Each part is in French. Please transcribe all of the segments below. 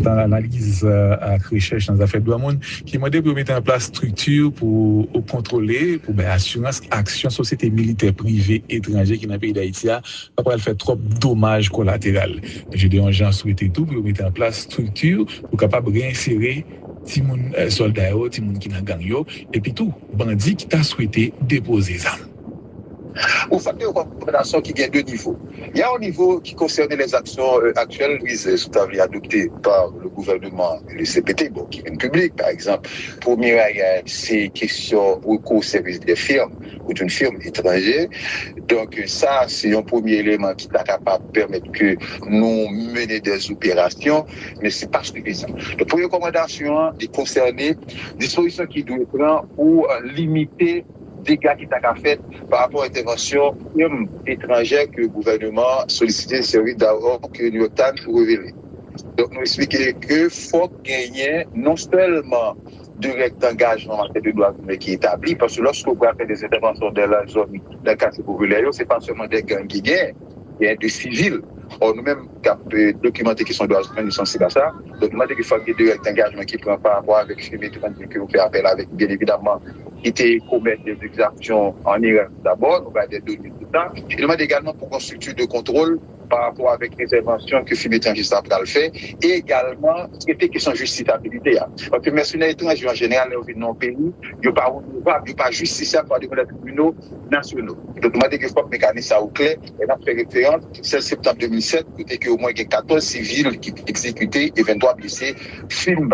dans l'analyse à recherche dans les affaires de droits monde, qui m'a dit pour mettre en place structure pour contrôler, pour assurance, action, société militaire privée étrangère qui dans le pays d'Haïti, pas pour faire trop de dommages collatéraux. J'ai des gens souhaité tout pour mettre en place structure pour capable réinsérer ti moun soldat yo, ti moun qui dans gang yo, et puis tout bandit qui t'a souhaité déposer ça. Au fait de recommandation qui gagne deux niveaux. Il y a un niveau qui concerne les actions actuelles adoptées par le gouvernement et le CPT, bon, qui est public, par exemple. Premier, c'est question au service des firmes ou d'une firme étrangère. Donc, ça, c'est un premier élément qui est capable de permettre que nous menions des opérations, mais ce n'est pas suffisant. La première recommandation est concernée dispositions qui doivent prendre pour limiter dégâts qui t'a fait par rapport à l'intervention étrangère que le gouvernement sollicitait le service d'abord que New York Times pour révéler. Donc, nous expliquons qu'il faut gagner non seulement direct engagement en matière de droits humains qui est établi, parce que lorsque vous faites des interventions dans la zone d'un quartier populaire, ce n'est pas seulement des gangs qui gagnent, il y a des civils. Or, nous-mêmes, qui avons documenté qui sont droits humains, nous sommes sensibles à ça. Donc, nous demandons qu'il faut qu'il y ait direct engagement qui prend par rapport avec les méthodes que vous faites appel avec, bien évidemment, qui était commettre des exactions en Irak d'abord, on va des données tout ça. Il demande également pour une structure de contrôle par rapport avec les interventions que FIM étranger a fait, et également, c'était question de justifiabilité. Parce que les mercenaires étrangers en général, ils viennent dans le pays, ils ne sont pas justiciables par les tribunaux nationaux. Donc, nous avons dit qu'il faut que le mécanisme soit clair, et nous avons fait référence, 16 septembre 2007, côté qu'il y a au moins 14 civils qui exécutés et 23 blessés, FIM,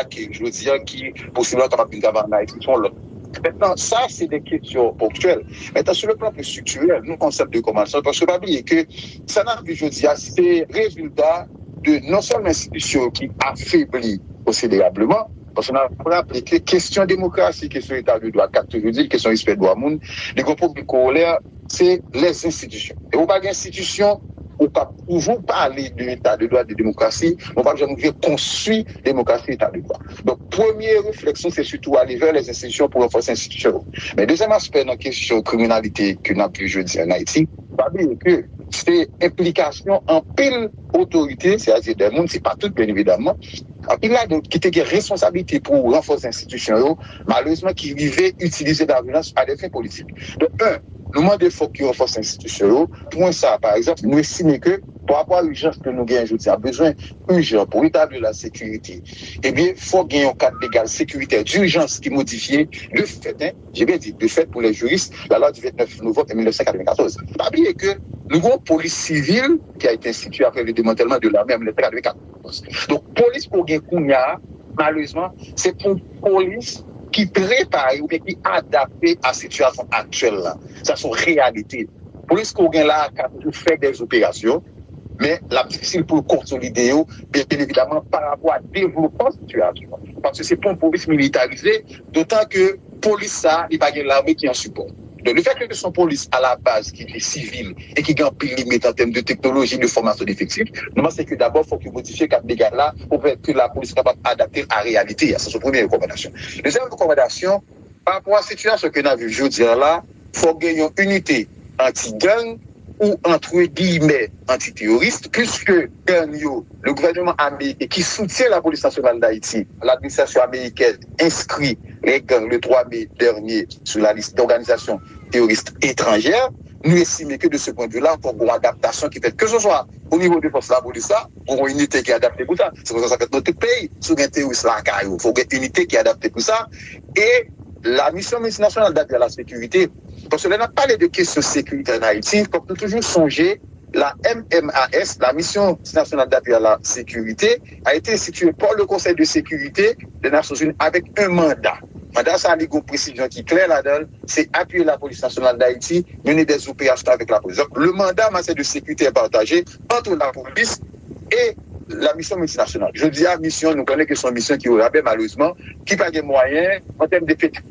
qui, je veux dire, qui possiblement capables d'avoir une sont là. Maintenant, ça, c'est des questions ponctuelles. Maintenant, sur le plan plus structurel, nous, concept de commencement, parce que pas oublier que ça n'a plus, je dis, c'est résultat de non seulement l'institution qui affaiblit considérablement, parce qu'on a rappelé que question démocratie, question état de droit, question respect de droit monde, les gros problèmes corollaires, c'est les institutions. Et on pas d'institutions, on peut toujours parler de l'état de droit de démocratie, on va jamais construire démocratie et état de droit. Donc, première réflexion, c'est surtout aller vers les institutions pour renforcer les institutions. Mais deuxième aspect dans la question de criminalité que nous avons pu jeudi en Haïti, pas dire que c'est implication en pile autorité, c'est-à-dire des mondes, c'est pas tout, bien évidemment. En pile là, qui était responsabilité pour renforcer les institutions, malheureusement, qui vivaient utiliser la violence à des fins politiques. Donc, nous demandons faut qu'il renforce l'institution. Pour ça, par exemple, nous estimons que par rapport à l'urgence que nous gagnons aujourd'hui, a besoin urgent pour établir la sécurité. Eh bien, il faut gagner un cadre légal sécuritaire d'urgence qui modifie le fait, j'ai bien dit, le fait pour les juristes, la loi du 29 novembre 1994. Pas oublier que nous avons une police civile qui a été instituée après le démantèlement de l'armée en 1994. Donc, police pour gagner malheureusement, c'est pour police qui prépare ou qui adapte à la situation actuelle là. Ça, c'est une réalité. Police qu'on gagne là, qui fait des opérations, mais la difficile pour consolider, bien évidemment, par rapport à développer la situation. Parce que c'est pour une police militarisée, d'autant que police ça, il n'y a pas l'armée qui en support. Donc, le fait que son police à la base, qui est civile et qui gagne pile limite en termes de technologie, de formation d'effectifs, c'est que d'abord, il faut qu'il modifie quatre dégâts là pour que la police soit capable d'adapter à la réalité. Ça, c'est la première recommandation. Deuxième recommandation, par rapport à la situation que nous avons vue aujourd'hui là, il faut gagner une unité anti-gang ou entre guillemets antiterroriste, puisque le gouvernement américain qui soutient la police nationale d'Haïti, l'administration américaine inscrit les gangs le 3 mai dernier sur la liste d'organisations terroristes étrangères, nous estimons que de ce point de vue-là, il faut une adaptation qui fait que ce soit au niveau des forces de la police, pour une unité qui est adaptée pour ça. C'est pour ça que notre pays, sur un terroriste là, il faut une unité qui est adaptée pour ça. Et la mission multinationale d'aide à la sécurité, parce que là, on a parlé de questions de sécurité en Haïti, il faut toujours songer, la MMAS, la mission nationale d'appui à la sécurité, a été instituée par le Conseil de sécurité des Nations Unies avec un mandat. Mandat, ça a une précision qui est claire là-dedans, c'est appuyer la police nationale d'Haïti, mener des opérations avec la police. Donc, le mandat en matière de sécurité est partagé entre la police et la mission multinationale. Je dis à mission, nous connaissons que c'est une mission qui aura malheureusement, qui n'a pas de moyens, en termes d'effectifs,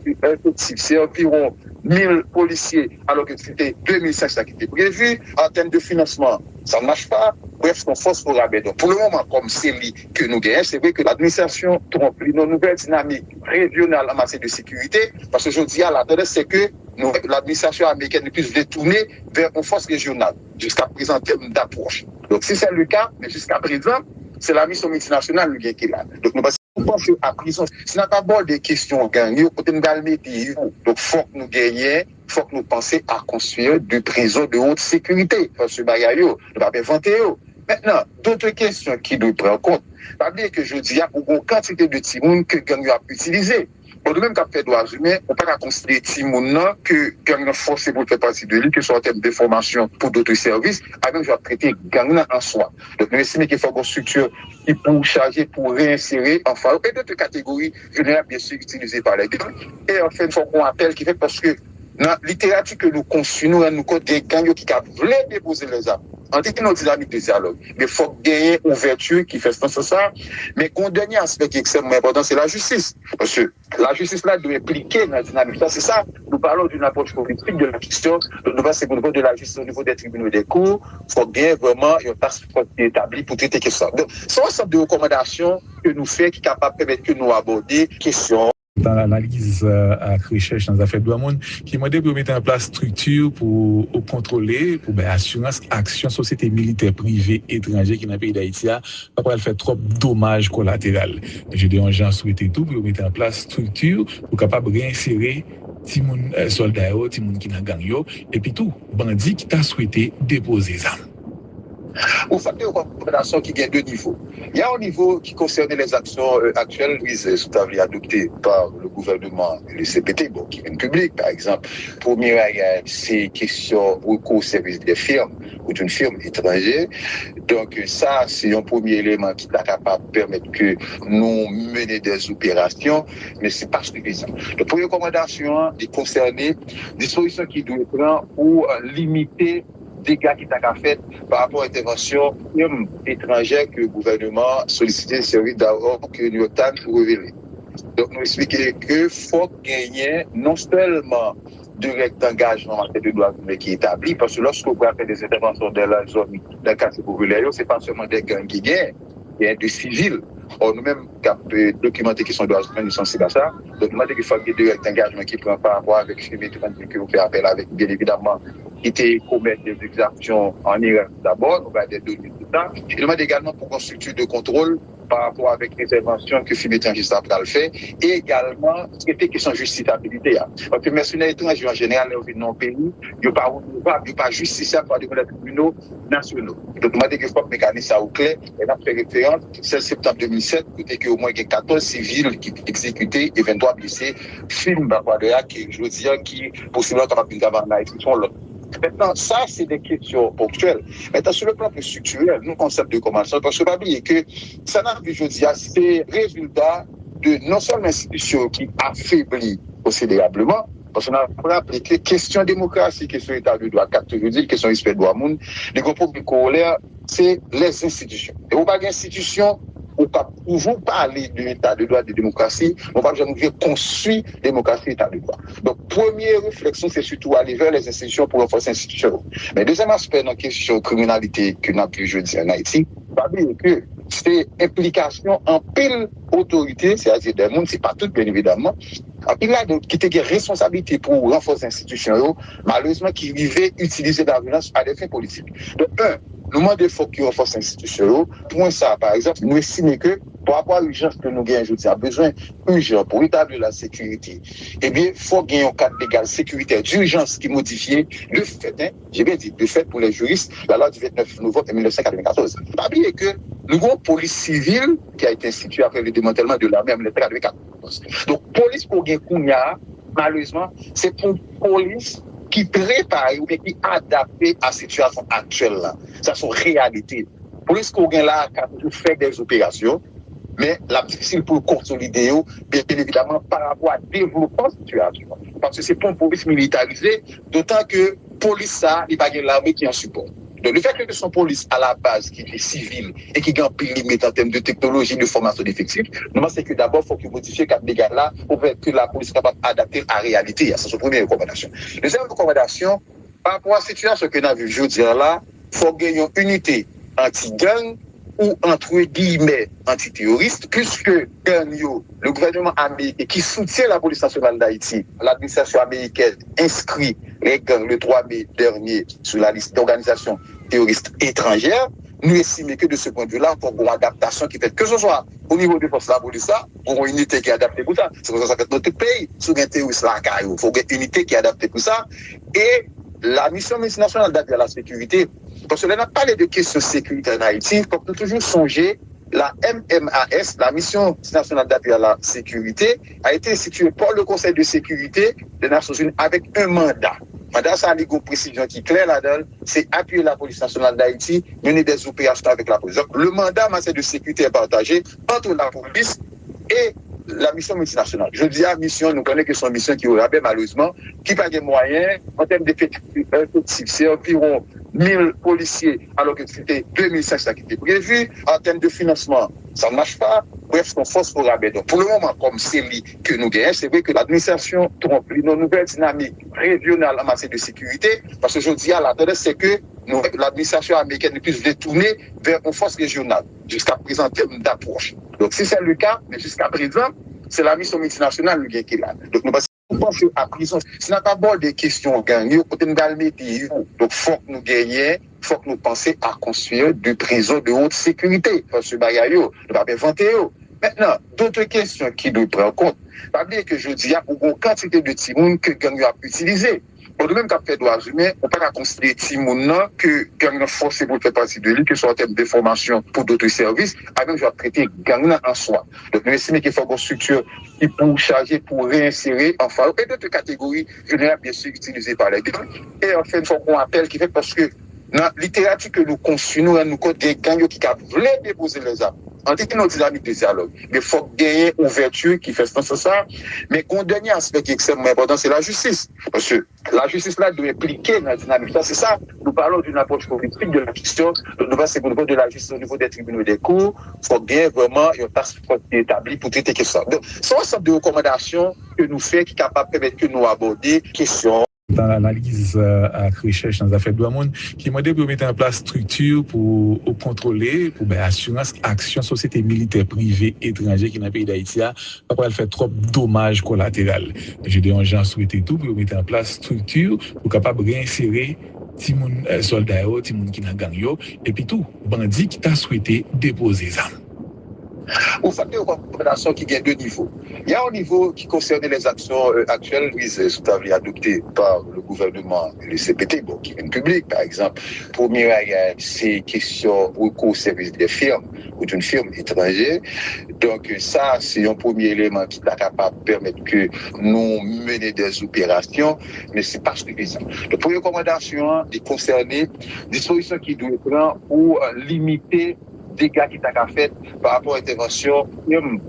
c'est environ 1000 policiers, alors que c'était 2500 qui étaient prévus. En termes de financement, ça ne marche pas. Bref, c'est une force pour rabais. Donc, pour le moment, comme c'est lui que nous gagnons, c'est vrai que l'administration trompe nos nouvelles dynamiques régionales en matière de sécurité, parce que je dis à la tendance, c'est que l'administration américaine ne puisse détourner vers une force régionale, jusqu'à présent, en termes d'approche. Donc, si c'est le cas, mais jusqu'à présent, c'est la mission multinationale qui est là. Donc, nous pensons à prison. Ce n'est pas bon des questions gagnées, donc il faut que nous gagnions, il faut que nous pensions à construire des prisons de haute sécurité. Parce que bagaille, nous ne pas inventer. Maintenant, d'autres questions qui nous prennent en compte. Pas bien que je dis, il y a une quantité de timons que gang a utilisé. Pour nous-mêmes, quand on fait droits humains, on ne peut pas considérer timons que gang a forcé pour faire partie de lui, que ce soit en termes de formation pour d'autres services, à même je vais traiter gang en soi. Donc, nous estimons qu'il faut une structure qui pour charger, pour réinsérer, enfin, et d'autres catégories générales, bien sûr, utilisées par les gangs. Et enfin, il faut qu'on appelle qui fait parce que dans la littérature que nous construisons, nous rendons compte des gangs qui voulaient déposer les armes. En tout cas, nos dynamiques de dialogue. Mais il faut gagner une ouverture qui fait sens à ça. Mais un dernier aspect qui est extrêmement important, c'est la justice. Parce que la justice là doit impliquer dans la dynamique. Ça, c'est ça. Nous parlons d'une approche politique de la question. Nous passons au niveau de la justice, au niveau des tribunaux et des cours. Il faut gagner vraiment une task force établie pour traiter ça. Donc, c'est un ensemble de recommandations que nous faisons qui est capable de permettre que nous aborder questions. Dans l'analyse à recherche dans les affaires de droits monde, qui m'a dit pour mettre en place structure pour contrôler, pour assurance, action, société militaire privée étrangère qui dans le pays d'Haïti, pas pour faire trop de dommages collatéraux. J'ai des gens souhaité tout pour mettre en place structure pour capable réinsérer Timoun soldats, Timoun qui n'a gagné, et puis tout, bandit qui t'a souhaité déposer les armes. Vous faites des recommandations qui gagnent deux niveaux. Il y a un niveau qui concerne les actions actuelles, adoptées par le gouvernement et le CPT, bon, qui viennent public, par exemple. Premier, c'est question recours au service des firmes ou d'une firme étrangère. Donc, ça, c'est un premier élément qui est capable de permettre que nous menions des opérations, mais ce n'est pas suffisant. La première recommandation est concernée dispositions qui doivent prendre pour limiter dégâts qui t'a fait par rapport à l'intervention étrangère que le gouvernement sollicitait le service d'abord que New York Times pour révéler. Donc, nous expliquons qu'il faut gagner non seulement de règles d'engagement en matière de droits humains qui est établi, parce que lorsque vous faites des interventions dans la zone d'un quartier populaire, ce n'est pas seulement des gangs qui gagnent, il y a des civils. Or, nous-mêmes, qui documenté qui sont droits humains, nous sommes sensibles à ça. Donc, nous demandons qu'il faut qu'il y ait des règles d'engagement qui prennent par rapport avec les méthodes que vous faites appel avec, bien évidemment, qui étaient commettre des exactions en Irak d'abord, on va des données tout ça. Je demande également pour une structure de contrôle par rapport avec les interventions que FIM étranger a fait, et également traiter question de justifiabilité. Parce que les mercenaires étrangers en général, ils viennent dans le pays, ils ne sont pas justiciables par les tribunaux nationaux. Donc, nous avons dit qu'il faut que le mécanisme soit clair, et nous avons fait référence, 16 septembre 2007, côté qu'il y a au moins 14 civils qui exécutés et 23 blessés, FIM qui, je veux dire, qui possiblement capable de faire la sont là. Maintenant, ça, c'est des questions ponctuelles. Maintenant, sur le plan plus structurel, nous, concept de commencement, parce que pas oublier que ça n'a vu, je dis, c'est résultat de non seulement l'institution qui affaiblit considérablement, parce qu'on a rappelé que question démocratie, question état de droit, question respect de droit monde, les gros problèmes corollaires, c'est les institutions. Et on pas d'institutions, on ne peut toujours parler de l'état de droit de démocratie, on ne peut jamais construire démocratie et état de droit. Donc, première réflexion, c'est surtout aller vers les institutions pour renforcer les institutions. Mais deuxième aspect dans la question de criminalité que nous avons pu jeudi en Haïti, pas dire que c'est implication en pile autorité, c'est-à-dire des mondes, c'est pas tout bien évidemment, en pile là, qui était responsabilité pour renforcer les institutions, malheureusement, qui vivaient utiliser la violence à des fins politiques. Donc, nous demandons faut qu'il renforce l'institution. Pour ça, par exemple, nous estimons que par rapport à l'urgence que nous gagnons aujourd'hui, a besoin urgent pour établir la sécurité. Eh bien, il faut gagner un cadre légal sécuritaire d'urgence qui modifie le fait, j'ai bien dit, le fait pour les juristes, la loi du 29 novembre 1994. Pas oublier que nous avons une police civile qui a été instituée après le démantèlement de l'armée en 1994. Donc, police pour gagner malheureusement, c'est pour police qui prépare ou qui adapte à la situation actuelle là. Ça, c'est une réalité. Police qu'on gagne là, qui fait des opérations, mais la difficile pour consolider, bien évidemment, par rapport à développer la situation. Parce que c'est pour une police militarisée, d'autant que police ça, il n'y a pas l'armée qui en support. Donc, le fait que son police à la base, qui est civile et qui gagne un limite en termes de technologie, de formation d'effectifs, c'est que d'abord, il faut qu'il modifie quatre dégâts là pour que la police soit capable d'adapter à la réalité. Ça, c'est la première recommandation. Deuxième recommandation, par rapport à la situation que nous avons vue aujourd'hui là, il faut gagner une unité anti-gang ou entre guillemets antiterroriste, puisque le gouvernement américain qui soutient la police nationale d'Haïti, l'administration américaine inscrit les gangs le 3 mai dernier sur la liste d'organisations terroristes étrangères. nous estimons que de ce point de vue-là, il faut une adaptation qui fait que ce soit au niveau des forces de la police, pour une unité qui est adaptée pour ça. C'est pour ça que notre pays, sous un terroriste là, il faut une unité qui est adaptée pour ça. Et la mission multinationale d'appui à la sécurité, parce que là, on a parlé de questions de sécurité en Haïti, il faut toujours songer. La MMAS, la mission nationale d'appui à la sécurité, a été instituée par le Conseil de sécurité des Nations Unies avec un mandat. Mandat, ça a une précision qui est claire là-dedans, c'est appuyer la police nationale d'Haïti, mener des opérations avec la police. Donc, le mandat en matière de sécurité est partagé entre la police et la mission multinationale. Je dis à mission, nous connaissons que c'est une mission qui aura malheureusement, qui n'a pas de moyens en termes d'effectifs. C'est environ 1000 policiers, alors que c'était 2500 qui étaient prévus. En termes de financement, ça ne marche pas. Bref, c'est une force pour rabais. Donc, pour le moment, comme c'est lui que nous gagnons, c'est vrai que l'administration trompe nos nouvelles dynamiques régionales en matière de sécurité, parce que je dis à la tendance, c'est que l'administration américaine ne puisse détourner vers une force régionale, jusqu'à présent en termes d'approche. Donc, si c'est le cas, mais jusqu'à présent, c'est la mission multinationale qui est là. Donc, nous pensons à prison. Ce n'est pas bon des questions gagnées, donc il faut que nous gagnions, il faut que nous pensions à construire des prisons de haute sécurité. Parce que nous ne pouvons pas inventer. Maintenant, d'autres questions qui doivent prendre en compte. Pas dire que je dis, il y a une quantité de timons que gang a utilisé. Pour nous-mêmes, quand on fait droits humains, on ne peut pas considérer timons que gang a forcé pour faire partie de lui, que ce soit en termes de formation pour d'autres services, avec je vais traiter gang en soi. Donc, nous estimons qu'il faut une structure qui peut charger pour réinsérer en phare et d'autres catégories générales, bien sûr, utilisées par les gangs. Et enfin, il faut qu'on appelle qui fait parce que dans la littérature que nous construisons, nous avons des gangs qui voulaient déposer les armes. En tout cas, nos dynamiques de dialogue. Mais il faut gagner une ouverture qui fait sens à ça. Mais un dernier aspect qui est extrêmement important, c'est la justice. Parce que la justice là doit impliquer dans la dynamique. C'est ça. Nous parlons d'une approche politique de la question. Nous passons au niveau de la justice, au niveau des tribunaux et des cours. Il faut gagner vraiment une task force établie pour traiter ces questions. Donc, c'est un ensemble de recommandations que nous faisons qui est capable de permettre que nous aborder questions. Dans l'analyse à recherche dans les affaires de droits monde, qui m'a dit pour mettre en place structure pour contrôler, pour assurance, action, société militaire privée étrangère qui dans le pays d'Haïti, pas faire trop de dommages collatéraux. J'ai des gens souhaité tout pour mettre en place structure pour capable réinsérer Timoun soldats, Timoun qui n'a gagné, et puis tout, bandit qui t'a souhaité déposer ça. Vous faites des recommandations qui gagnent deux niveaux. Il y a un niveau qui concerne les actions actuelles adoptées par le gouvernement et le CPT, qui viennent public, par exemple. Premier, c'est question recours au service des firmes ou d'une firme étrangère. Donc, ça, c'est un premier élément qui est capable de permettre que nous menions des opérations, mais ce n'est pas suffisant. La première recommandation est concernée dispositions qui doivent prendre pour limiter dégâts qui t'a fait par rapport à l'intervention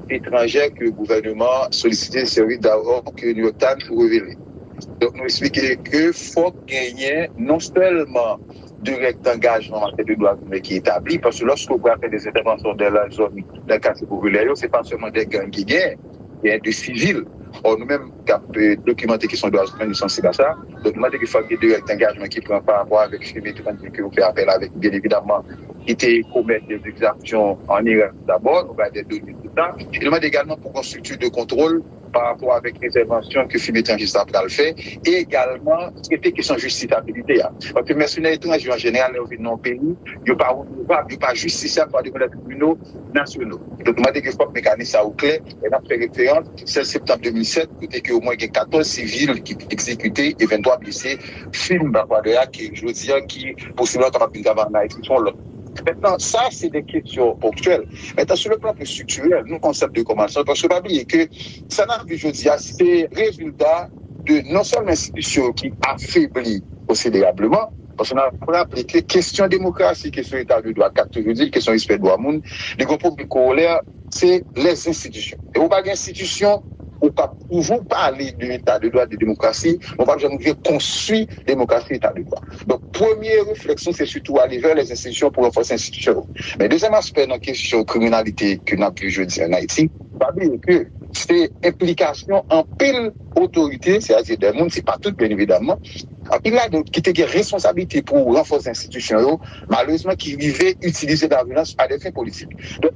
étrangère que le gouvernement sollicitait le service d'abord que New York Times pour révéler. Donc, nous expliquons qu'il faut gagner non seulement direct engagement en matière de droits humains qui est établi, parce que lorsque vous fait des interventions dans la zone, dans le quartier populaire, ce n'est pas seulement des gangs qui gagnent, il y a des civils. Or, nous-mêmes, qui avons documenté qui sont droits humains, nous sommes sensibles à ça. Donc, nous avons qu'il faut qu'il y ait direct engagement qui prend par rapport avec les mécanismes que vous faites appel avec, bien évidemment, qui étaient commettre des exactions en Irak d'abord, on va des données tout ça. Et nous demande également pour une structure de contrôle par rapport avec les interventions que FIM étranger a fait, et également traiter question de justiciabilité. Parce que les mercenaires étrangers en général, ils viennent dans le pays, ils ne sont pas renouvelables, ils ne sont pas justiciables par les tribunaux nationaux. Donc, nous avons dit que le mécanisme est clair, et nous avons fait référence, 16 septembre 2007, côté que au moins 14 civils qui exécutés et 23 blessés, FIM qui, je veux dire, qui possiblement capables d'avoir une inscription là. Maintenant, ça, c'est des questions ponctuelles. Maintenant, sur le plan plus structurel, nous, concept de commencement, parce que pas oublier que ça n'a plus, je dis, c'est résultat de non seulement l'institution qui affaiblit considérablement, parce qu'on a rappelé que question démocratie, question état de droit, question respect de droit monde, les gros problèmes corollaires, c'est les institutions. Et on pas d'institutions, on ne peut pas toujours parler de l'état de droit de démocratie, on ne peut pas jamais construire démocratie et état de droit. Donc, première réflexion, c'est surtout aller vers les institutions pour renforcer les institutions. Mais deuxième aspect dans la question de criminalité que nous avons pu jeudi en Haïti, pas dire que c'est implication en pile autorité, c'est-à-dire des mondes, c'est pas tout, bien évidemment. En pile là, qui était des responsabilités pour renforcer les institutions, malheureusement, qui vivaient utiliser la violence à des fins politiques. Donc,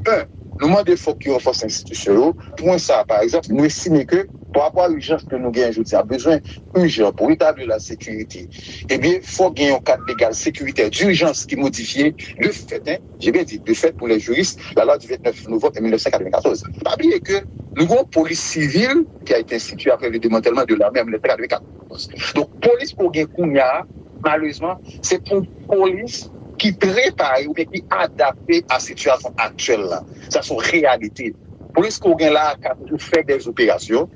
nous demandons qu'il faut qu'ils renforcent les institutions. Pour ça, par exemple, nous estimons que par rapport à l'urgence que nous gagnons, je dis, a besoin urgent pour établir la sécurité. Eh bien, il faut gagner un cadre légal sécuritaire d'urgence qui modifie de fait, j'ai bien dit, de fait pour les juristes, la loi du 29 novembre 1994. Pas oublier que nous avons une police civile qui a été instituée après le démantèlement de l'armée en 1994. Donc, police pour gagner Kounia, malheureusement, c'est pour police qui prépare ou bien qui adapte à la situation actuelle là. Ça, c'est une réalité. Police qu'on gagne là, pour faire des opérations,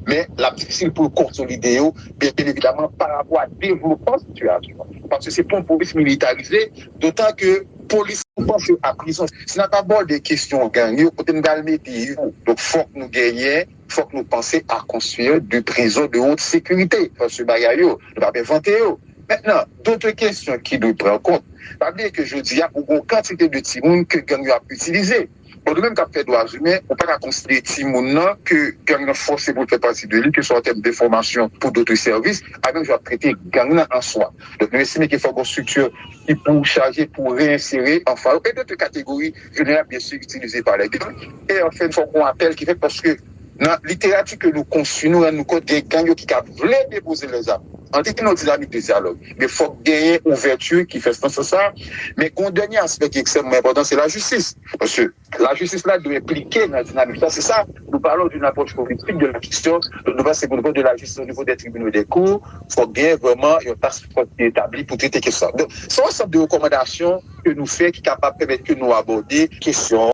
mais la difficile pour consolider, bien évidemment, par rapport à développement de la situation. Parce que c'est pas une police militarisée, d'autant que police pense à prison. Ce n'est pas bon des questions gagnées, donc faut que nous gagnions, faut que nous pensions à construire des prisons de haute sécurité. Parce que bagayo, ne pas inventer. Maintenant, d'autres questions qui nous prennent en compte. Pas dire que je dis, il y a une quantité de timons que gang a utilisé. Pour nous-mêmes, qui fait droits humains, on ne peut pas considérer timons que gang a forcé pour faire partie de lui, que ce soit en termes de formation pour d'autres services, avec je vais traiter gang en soi. Donc, nous estimons qu'il faut une structure qui peut charger pour réinsérer, enfin, et d'autres catégories vulnérables, bien sûr, utilisées par les gangs. Et enfin, il faut qu'on appelle qui fait parce que dans la littérature que nous construisons, nous rendons compte des gangs qui voulaient déposer les armes. En tout cas, notre dynamique de dialogue. Mais il faut gagner une ouverture qui fait sens à ça. Mais un dernier aspect qui est extrêmement important, c'est la justice. Parce que la justice là doit impliquer dans la dynamique. C'est ça. Nous parlons d'une approche politique de la question. Nous passons au niveau de la justice, au niveau des tribunaux et des cours. Il faut gagner vraiment une task force établie pour traiter question. Donc, c'est un ensemble de recommandations que nous faisons qui est capable de permettre que nous aborder questions.